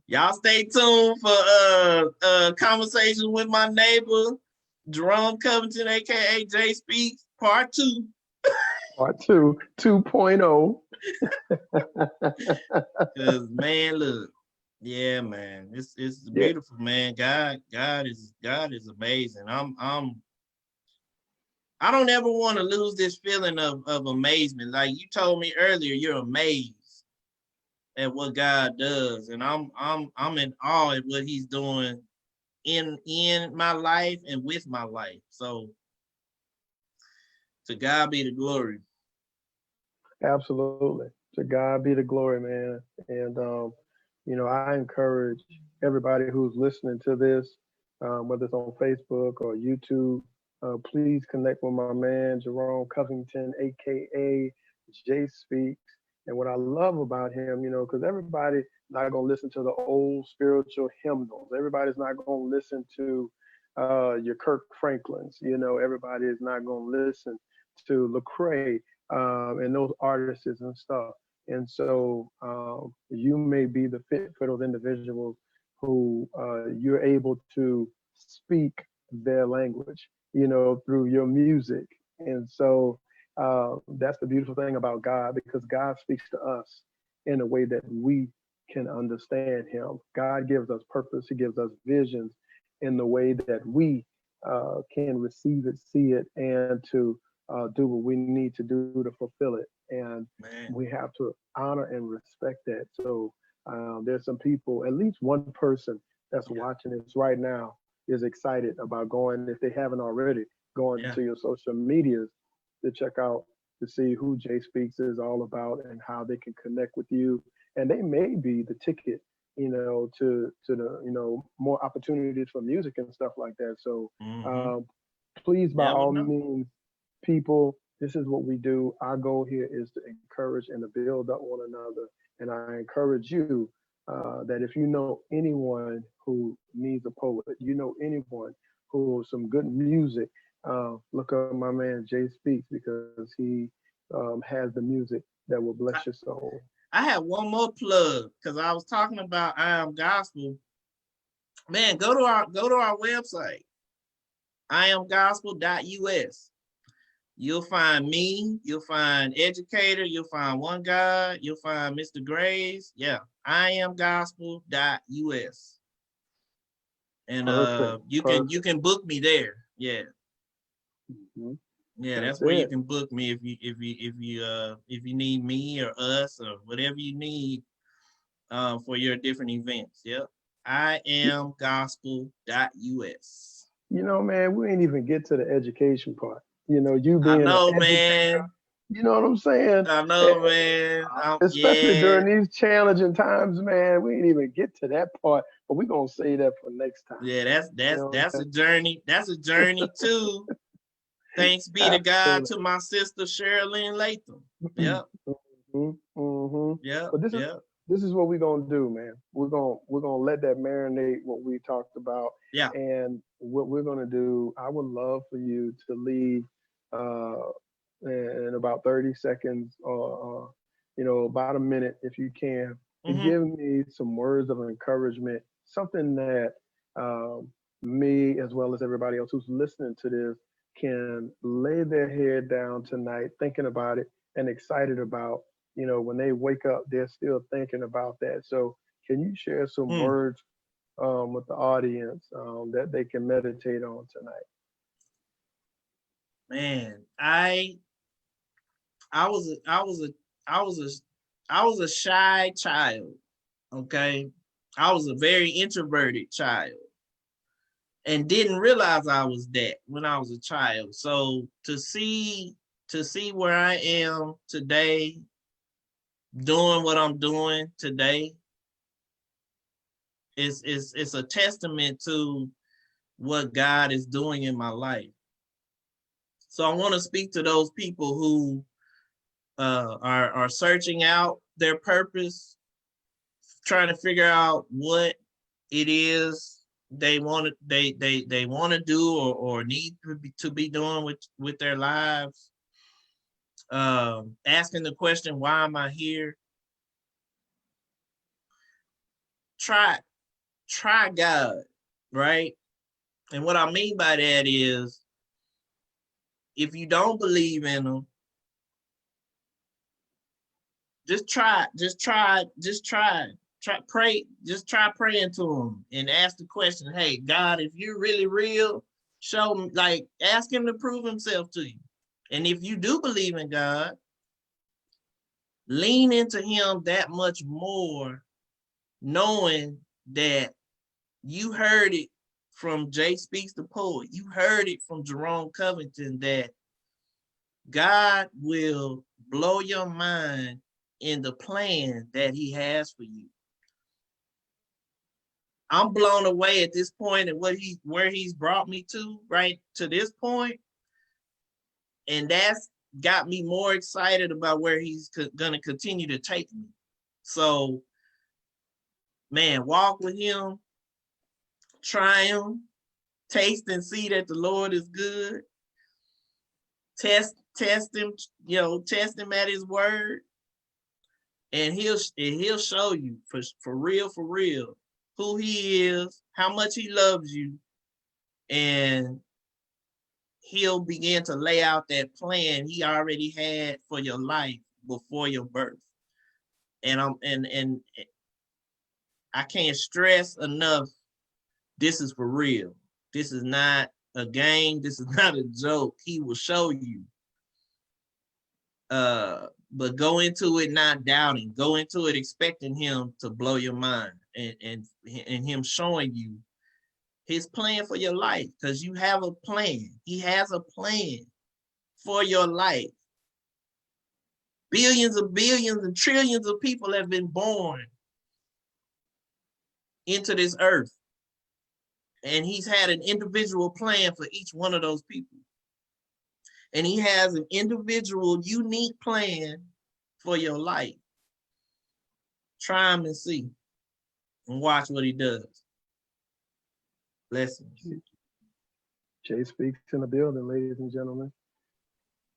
Y'all stay tuned for conversation with my neighbor, Jerome Covington, aka JSpeaks, part 2. Part 2, 2.0. Cause man, look, yeah, man, it's beautiful, man. God is amazing. I don't ever want to lose this feeling of amazement. Like you told me earlier, you're amazed at what God does, and I'm in awe at what He's doing in my life and with my life. So to God be the glory. Absolutely. To God be the glory, man. And I encourage everybody who's listening to this, whether it's on Facebook or YouTube. Please connect with my man Jerome Covington, aka J Speaks. And what I love about him, because everybody not gonna listen to the old spiritual hymnals. Everybody's not gonna listen to your Kirk Franklins. Everybody is not gonna listen to Lecrae and those artists and stuff. And so you may be the fit for those individuals who you're able to speak their language, through your music. And so that's the beautiful thing about God, because God speaks to us in a way that we can understand him. God gives us purpose. He gives us visions in the way that we can receive it, see it, and to do what we need to do to fulfill it. And Man. we have to honor and respect that. So there's some people, at least one person that's watching this right now is excited about going, if they haven't already, going to your social medias to check out to see who J Speaks is all about and how they can connect with you. And they may be the ticket, to the, more opportunities for music and stuff like that. So please, by all means, people, this is what we do. Our goal here is to encourage and to build up one another. And I encourage you that if you know anyone who needs a poet, anyone who some good music, look up my man Jay Speaks, because he has the music that will bless your soul. I have one more plug, because I was talking about I Am Gospel. Man, go to our website, iamgospel.us. You'll find me, you'll find Educator, you'll find One God, you'll find Mr. Graves. Yeah, iamgospel.us. And you can book me there. Yeah. Mm-hmm. Yeah, that's where you can book me if you need me or us or whatever you need for your different events. Yep. iamgospel.us. Man, we ain't even get to the education part. You being I know, an educator, man. you know what I'm saying? I know, man. Especially during these challenging times, man. We ain't even get to that part, but we're gonna say that for next time. Yeah, that's a journey. That's a journey too. Thanks be to God, to my sister Sherilyn Latham. Yep. Yeah. But this is what we're gonna do, man. We're gonna let that marinate what we talked about. Yeah. And what we're gonna do, I would love for you to leave in about 30 seconds or about a minute if you can, to give me some words of encouragement, something that me as well as everybody else who's listening to this can lay their head down tonight thinking about it and excited about, when they wake up, they're still thinking about that. So can you share some words with the audience that they can meditate on tonight? Man, I was a shy child. Okay. I was a very introverted child and didn't realize I was that when I was a child. So to see where I am today, doing what I'm doing today, it's a testament to what God is doing in my life. So I want to speak to those people who are searching out their purpose, trying to figure out what it is they want to do or need to be doing with their lives. Asking the question, why am I here? Try God, right? And what I mean by that is, if you don't believe in him, try praying to him and ask the question, hey, God, if you're really real, show me, ask him to prove himself to you. And if you do believe in God, lean into him that much more, knowing that you heard it from J Speaks the poet. You heard it from Jerome Covington that God will blow your mind in the plan that he has for you. I'm blown away at this point and where he's brought me to, right to this point, and that's got me more excited about where he's gonna continue to take me. So, man, walk with him, try him, taste and see that the Lord is good. Test him, test him at his word, and he'll show you for real who he is, how much he loves you, and he'll begin to lay out that plan he already had for your life before your birth. And I can't stress enough, this is for real. This is not a game. This is not a joke. He will show you. But go into it not doubting. Go into it expecting him to blow your mind and him showing you his plan for your life, because you have a plan. He has a plan for your life. Billions and trillions of people have been born into this earth, and he's had an individual plan for each one of those people. And he has an individual, unique plan for your life. Try him and see, and watch what he does. Blessings. JSpeaks in the building, ladies and gentlemen.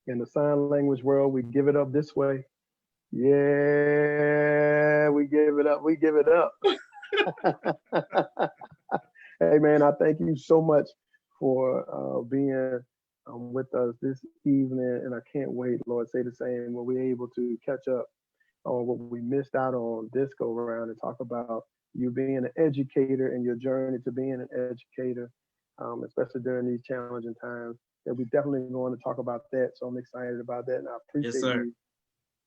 In the sign language world, we give it up this way. Yeah, we give it up. We give it up. Hey, man, I thank you so much for being with us this evening. And I can't wait, Lord, say the same, when we're able to catch up on what we missed out on this go around and talk about you being an educator and your journey to being an educator, especially during these challenging times. That we definitely going to talk about that. So I'm excited about that. And I appreciate you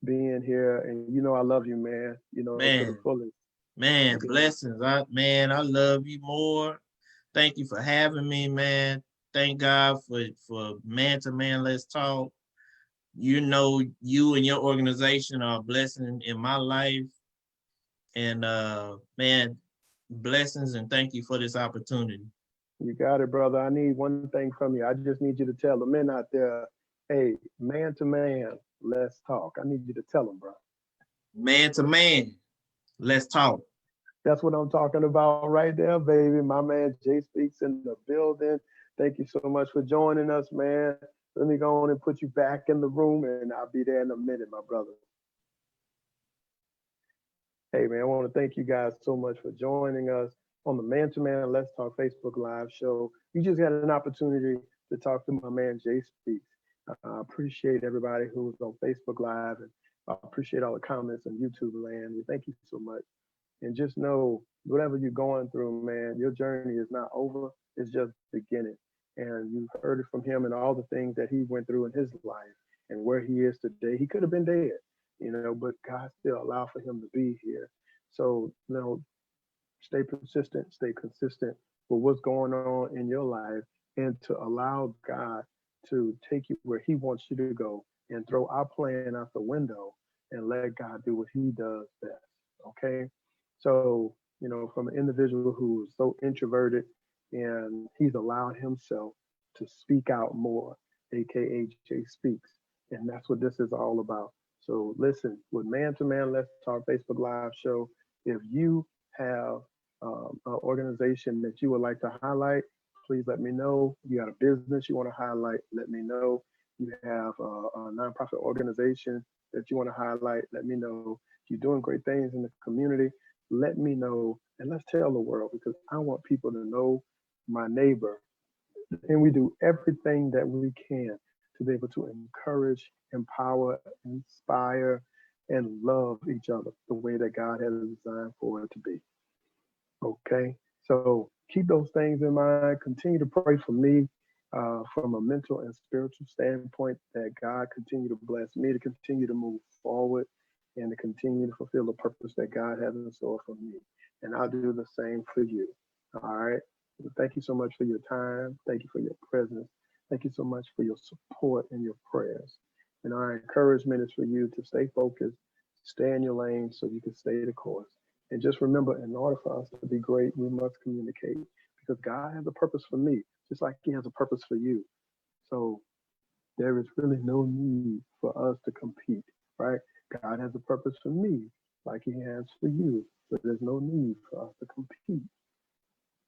being here. And you know I love you, man. You know, to the fullest. Man, blessings. I love you more. Thank you for having me, man. Thank God for Man to Man Let's Talk. You know, you and your organization are a blessing in my life. And man, blessings, and thank you for this opportunity. You got it, brother. I need one thing from you. I just need you to tell the men out there, hey, man to man, let's talk. I need you to tell them, bro. Man to man, let's talk. That's what I'm talking about right there, baby. My man JSpeaks in the building. Thank you so much for joining us, man. Let me go on and put you back in the room, and I'll be there in a minute, my brother. Hey, man, I want to thank you guys so much for joining us on the Man to Man Let's Talk Facebook Live show. You just had an opportunity to talk to my man JSpeaks. I appreciate everybody who was on Facebook Live, and I appreciate all the comments on YouTube land. Thank you so much. And just know, whatever you're going through, man, your journey is not over. It's just beginning. And you've heard it from him and all the things that he went through in his life and where he is today. He could have been dead, but God still allowed for him to be here. So, stay persistent, stay consistent with what's going on in your life, and to allow God to take you where he wants you to go, and throw our plan out the window and let God do what he does best. Okay. So, from an individual who is so introverted, and he's allowed himself to speak out more, AKA JSpeaks. And that's what this is all about. So listen, with Man to Man Let's Talk Facebook Live show, if you have an organization that you would like to highlight, please let me know. You got a business you want to highlight, let me know. You have a nonprofit organization that you want to highlight, let me know. If you're doing great things in the community, let me know, and let's tell the world, because I want people to know my neighbor. And we do everything that we can to be able to encourage, empower, inspire, and love each other the way that God has designed for it to be. Okay, so keep those things in mind. Continue to pray for me from a mental and spiritual standpoint, that God continue to bless me to continue to move forward and to continue to fulfill the purpose that God has in store for me. And I'll do the same for you. All right. Thank you so much for your time. Thank you for your presence. Thank you so much for your support and your prayers. And our encouragement is for you to stay focused, stay in your lane so you can stay the course, And just remember, in order for us to be great, we must communicate because God has a purpose for me, just like He has a purpose for you. So there is really no need for us to compete, right? God has a purpose for me, like He has for you. So there's no need for us to compete.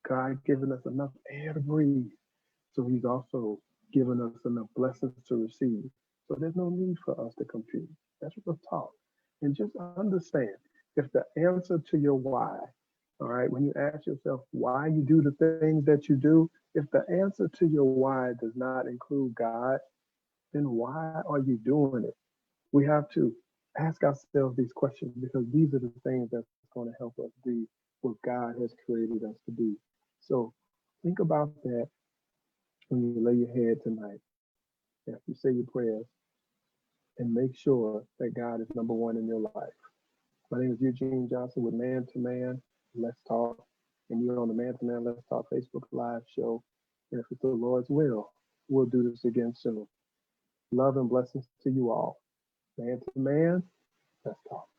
God given us enough air to breathe. So He's also given us enough blessings to receive. So there's no need for us to compete. That's what we're taught. And just understand if the answer to your why, all right, when you ask yourself why you do the things that you do, if the answer to your why does not include God, then why are you doing it? We have to ask ourselves these questions because these are the things that's going to help us be what God has created us to be. So think about that when you lay your head tonight, after you say your prayers, and make sure that God is number one in your life. My name is Eugene Johnson with Man to Man, Let's Talk. And you're on the Man to Man, Let's Talk Facebook Live show. And if it's the Lord's will, we'll do this again soon. Love and blessings to you all. Man to Man, Let's Talk.